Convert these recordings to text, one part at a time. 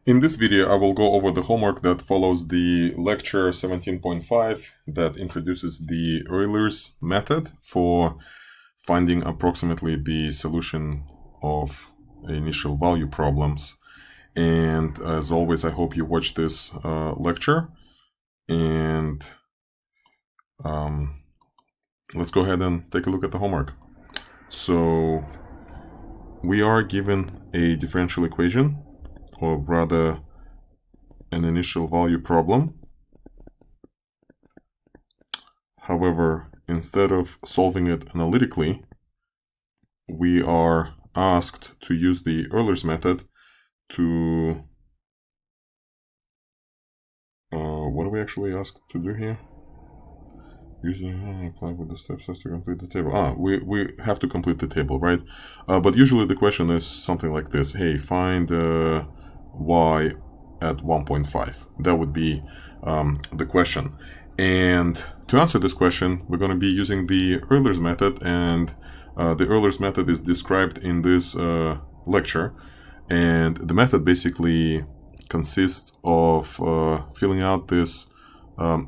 In this video, I will go over the homework that follows the lecture 17.5 that introduces the Euler's method for finding approximately the solution of initial value problems. And as always, I hope you watch this lecture. And let's go ahead and take a look at the homework. So we are given a differential equation, or rather an initial value problem. However, instead of solving it analytically, we are asked to use the Euler's method to... what are we actually asked to do here? Using apply with the steps as to complete the table. We have to complete the table, right? But usually the question is something like this. Hey, find y at 1.5. That would be the question. And to answer this question, we're going to be using the Euler's method, and the Euler's method is described in this lecture. And the method basically consists of filling out this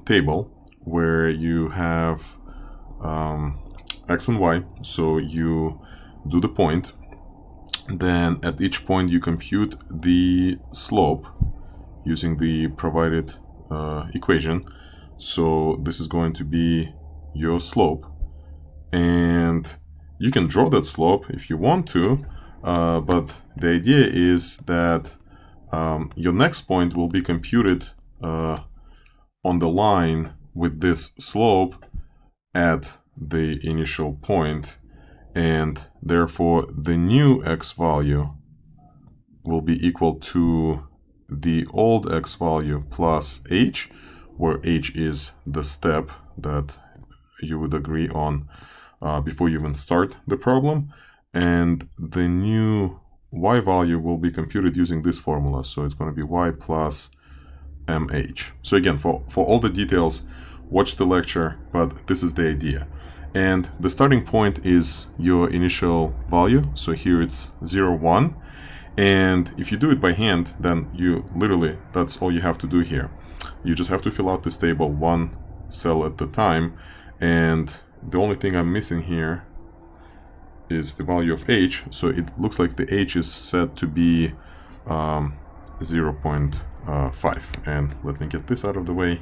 table where you have x and y. So you do the point, then at each point you compute the slope using the provided equation. So this is going to be your slope, and you can draw that slope if you want to, but the idea is that your next point will be computed on the line with this slope at the initial point, and therefore the new x value will be equal to the old x value plus h, where h is the step that you would agree on before you even start the problem, and the new y value will be computed using this formula. So it's going to be y plus mh. So again, for all the details, watch the lecture, but this is the idea. And the starting point is your initial value. So here it's 0, 1. And if you do it by hand, then you literally, that's all you have to do here. You just have to fill out this table one cell at a time. And the only thing I'm missing here is the value of h. So it looks like the h is set to be 0.5. And let me get this out of the way.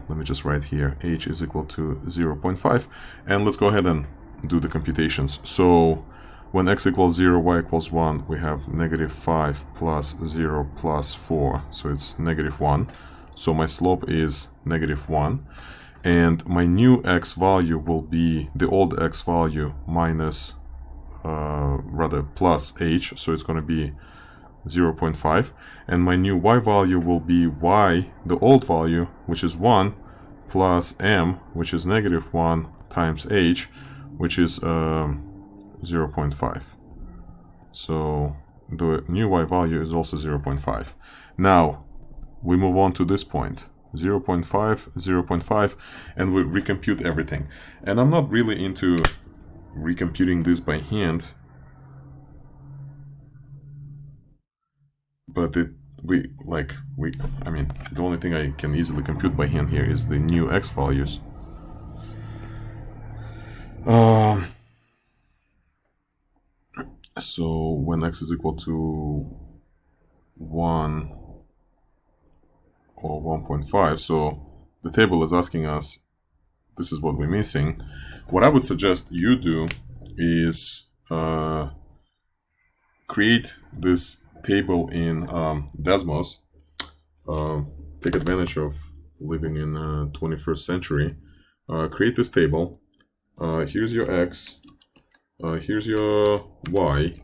Let me just write here, h is equal to 0.5. And let's go ahead and do the computations. So when x equals 0, y equals 1, we have negative 5 plus 0 plus 4. So it's negative 1. So my slope is negative 1. And my new x value will be the old x value minus, plus h. So it's going to be 0.5. And my new y value will be y, the old value, which is 1, plus m, which is negative 1, times h, which is 0.5. So the new y value is also 0.5. Now we move on to this point. 0.5, 0.5, and we recompute everything. And I'm not really into recomputing this by hand, but the only thing I can easily compute by hand here is the new x values. So when x is equal to 1 or 1.5, so the table is asking us, this is what we're missing. What I would suggest you do is create this table in Desmos. Take advantage of living in the 21st century. Create this table. Here's your x. Here's your y.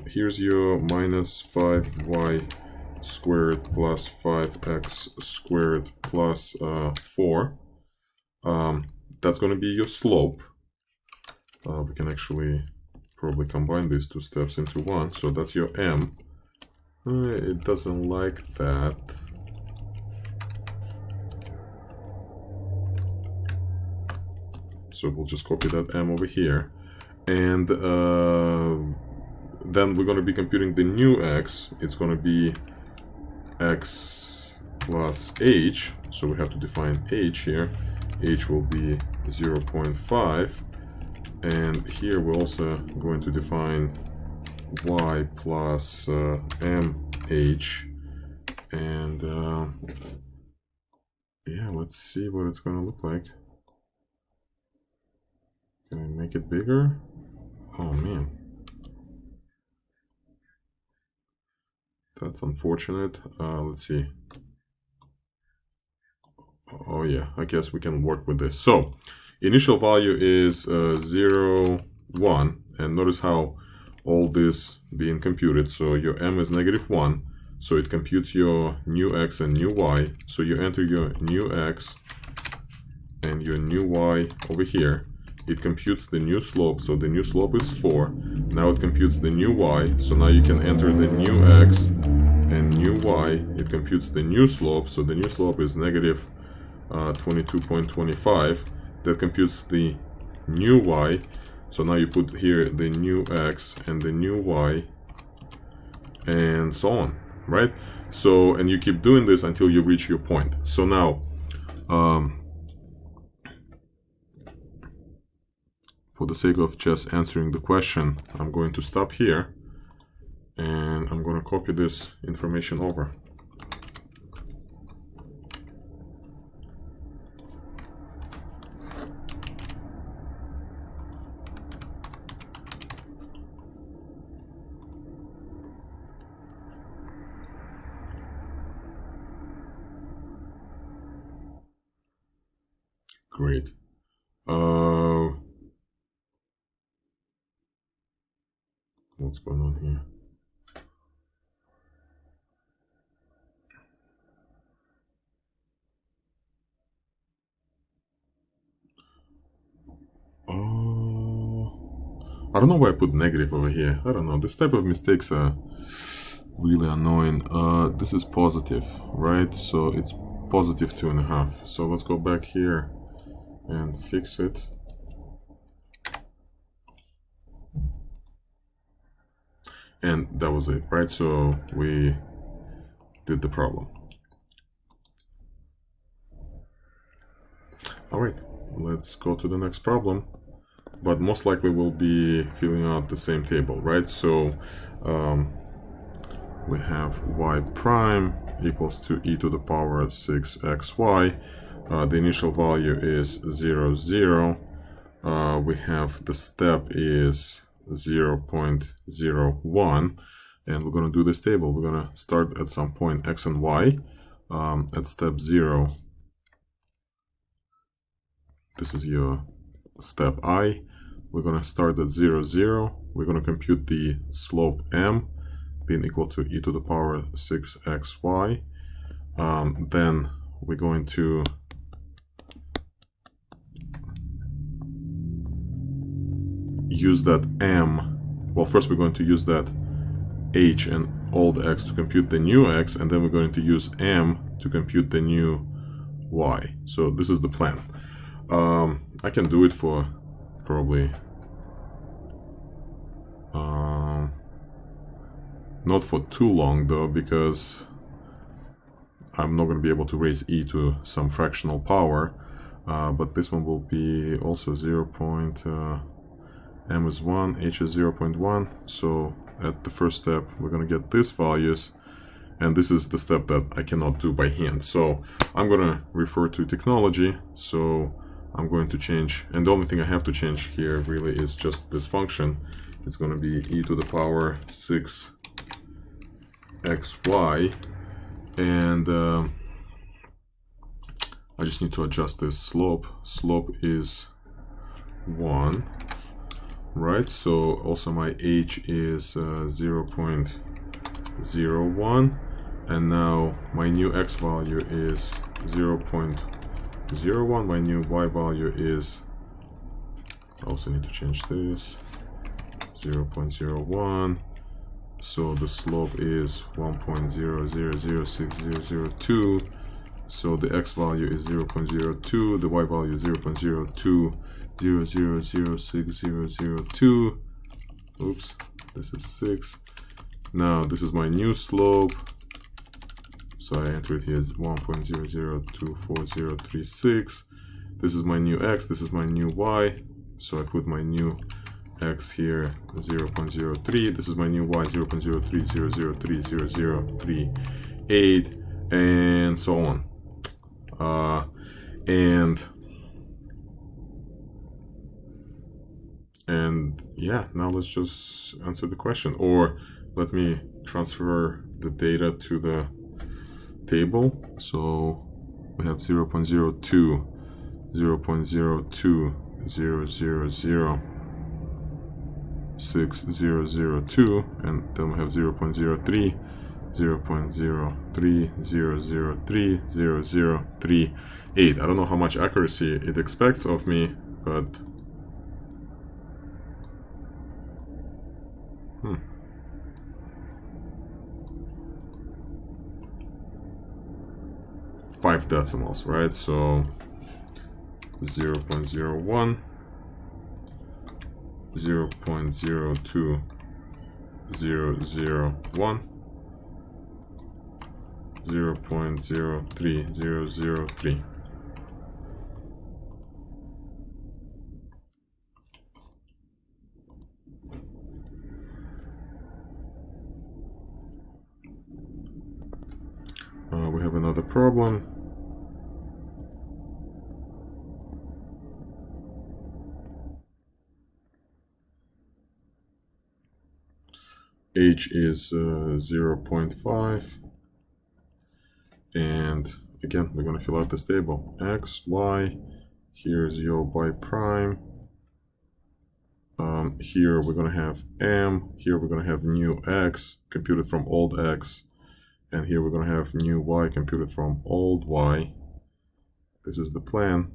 Here's your minus 5y squared plus 5x squared plus 4. That's going to be your slope. We can actually probably combine these two steps into one. So that's your m. It doesn't like that. So we'll just copy that m over here. And then we're going to be computing the new x. It's going to be x plus h. So we have to define h here. H will be 0.5. And here we're also going to define y plus mh. And yeah, let's see what it's going to look like. Can I make it bigger? Oh man. That's unfortunate. Let's see. Oh yeah, I guess we can work with this. So, initial value is 0, 1. And notice how all this being computed. So your m is -1. So it computes your new x and new y. So you enter your new x and your new y over here. It computes the new slope. So the new slope is 4. Now it computes the new y. So now you can enter the new x and new y. It computes the new slope. So the new slope is negative 22.25. That computes the new y. So now you put here the new x and the new y and so on, right? So, and you keep doing this until you reach your point. So now, for the sake of just answering the question, I'm going to stop here and I'm going to copy this information over. Great. What's going on here? I don't know why I put negative over here. I don't know. This type of mistakes are really annoying. This is positive, right? So it's positive 2.5. So let's go back here and fix it. And that was it, right? So we did the problem. All right, let's go to the next problem. But most likely we'll be filling out the same table, right? So we have y prime equals to e to the power 6xy. The initial value is 0, 0. We have the step is 0.01. And we're going to do this table. We're going to start at some point x and y. At step 0, this is your step I. We're going to start at 0, 0. We're going to compute the slope m being equal to e to the power 6xy. Then we're going to use that m. Well, first we're going to use that h and old x to compute the new x, and then we're going to use m to compute the new y. So this is the plan. I can do it for probably not for too long though, because I'm not going to be able to raise e to some fractional power, but this one will be also 0. M is 1, h is 0.1. So at the first step we're going to get these values, and this is the step that I cannot do by hand. So I'm going to refer to technology. So I'm going to change, and the only thing I have to change here really is just this function. It's going to be e to the power 6xy, and I just need to adjust this slope. Slope is 1, right? So also my h is 0.01, and now my new x value is 0.01. My new y value is, I also need to change this, 0.01. So the slope is 1.000602. So the x value is 0.02, the y value is 0.02006002. Oops, this is 6. Now this is my new slope. So I enter it here as 1.002436. This is my new x, this is my new y. So I put my new x here, 0.03. This is my new y, 0.0300300338, and so on. And yeah, now let's just answer the question, or let me transfer the data to the table. So we have 0.02, 0.02, 0.00602, and then we have 0.03, 0.03, 0.003, 0.038. I don't know how much accuracy it expects of me, but 5 decimals, right? So 0.01, 0.02001, 0.03003. We have another problem. H is 0.5, and again we're going to fill out this table. X, Y, here's your Y prime. Here we're going to have M, here we're going to have new X computed from old X, and here we're going to have new Y computed from old Y. This is the plan.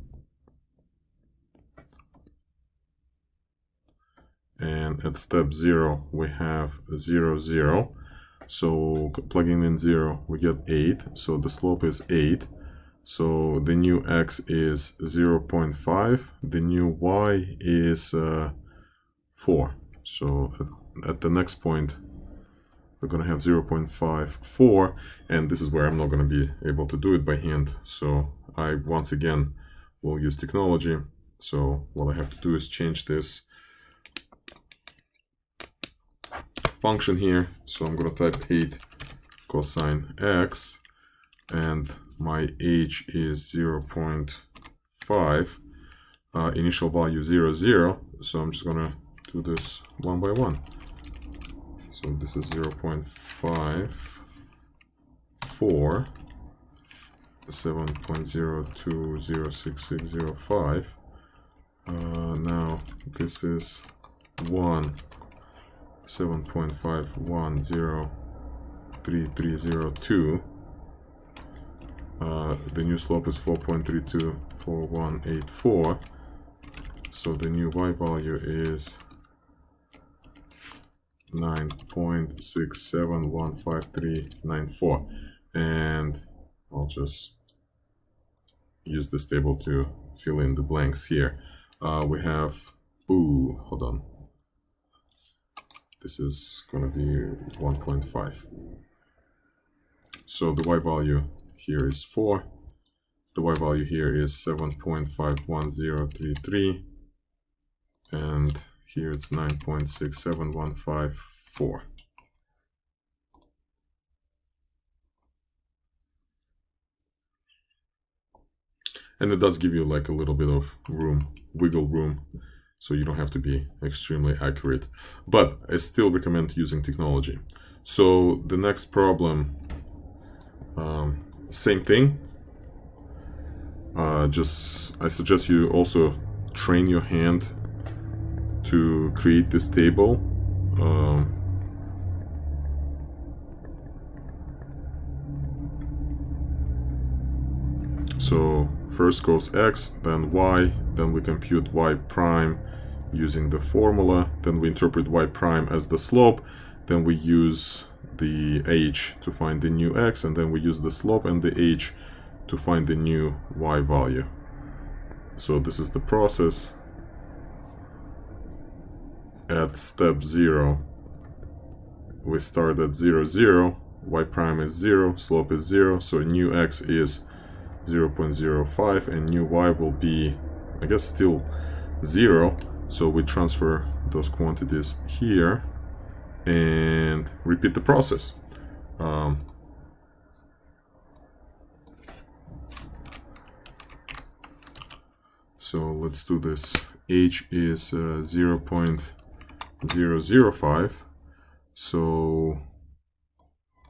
And at step 0 we have 0, 0. So plugging in 0 we get 8. So the slope is 8. So the new x is 0.5. The new y is 4. So at the next point we're going to have 0.54, and this is where I'm not going to be able to do it by hand. So I once again will use technology. So what I have to do is change this function here. So I'm going to type 8 cosine x, and my h is 0.5, initial value 0, 0. So I'm just going to do this one by one. So this is 0.5, 4, 7.02066605. Now this is 1, 7.51033302. The new slope is 4.324184. So the new y value is 9.6715394. And I'll just use this table to fill in the blanks here. We have, hold on. This is going to be 1.5. So the y value here is 4. The y value here is 7.51033. And here it's 9.67154. And it does give you like a little bit of room, wiggle room, so you don't have to be extremely accurate. But I still recommend using technology. So the next problem, same thing. I suggest you also train your hand to create this table. So first goes x, then y, then we compute y prime using the formula, then we interpret y prime as the slope, then we use the h to find the new x, and then we use the slope and the h to find the new y value. So this is the process. At step 0 we start at 0, 0, y prime is 0, slope is 0, so new x is 0.05 and new y will be, I guess, still 0. So we transfer those quantities here and repeat the process. So let's do this. H is 0.005. So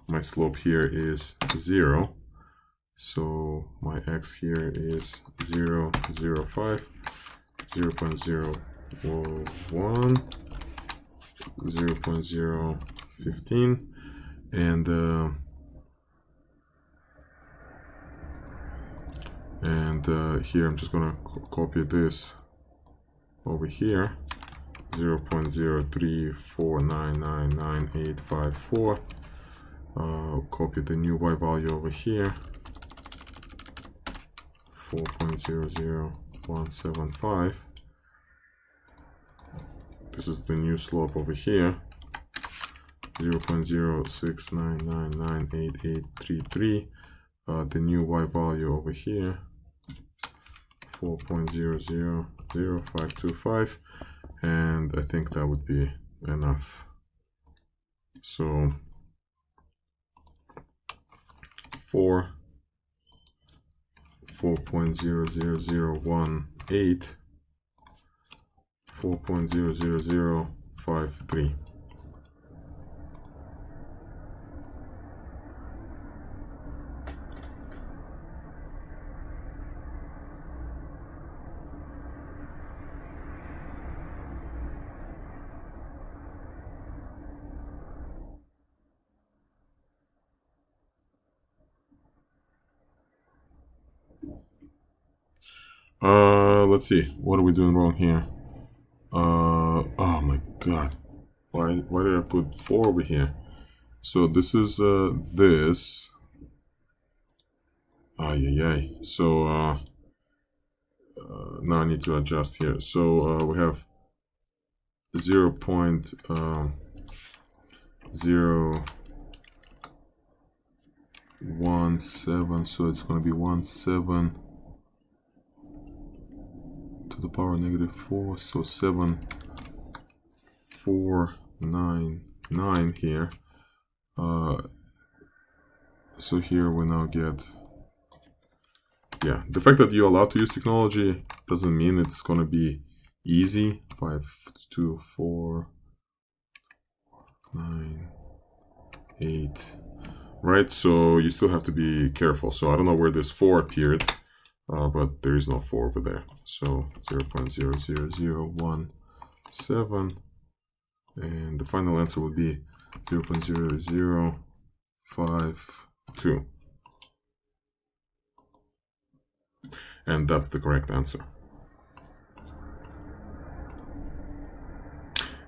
my slope here is 0. So my x here is 0, 0.05, 0.01, 0.015, and here I'm just gonna copy this over here, 0.034999854. Copy the new y value over here, 4.00175. This is the new slope over here, 0.0699988833. The new y value over here, 4.000525, and I think that would be enough. So 4.00018, 4.00053. Let's see, what are we doing wrong here? Oh my god, why did I put 4 over here? So this is this. So now I need to adjust here. So we have 0.017, so it's going to be 17 to the power -4, so 7499 here. So here we now get, yeah, the fact that you're allowed to use technology doesn't mean it's going to be easy. 5, 2, 4, 9, 8, right? So you still have to be careful. So I don't know where this 4 appeared. But there is no 4 over there. So 0.00017, and the final answer would be 0.0052. And that's the correct answer.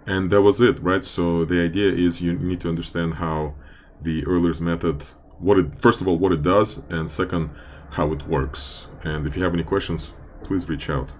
And that was it, right? So the idea is you need to understand how the Euler's method, first of all, what it does, and second, how it works. And if you have any questions, please reach out.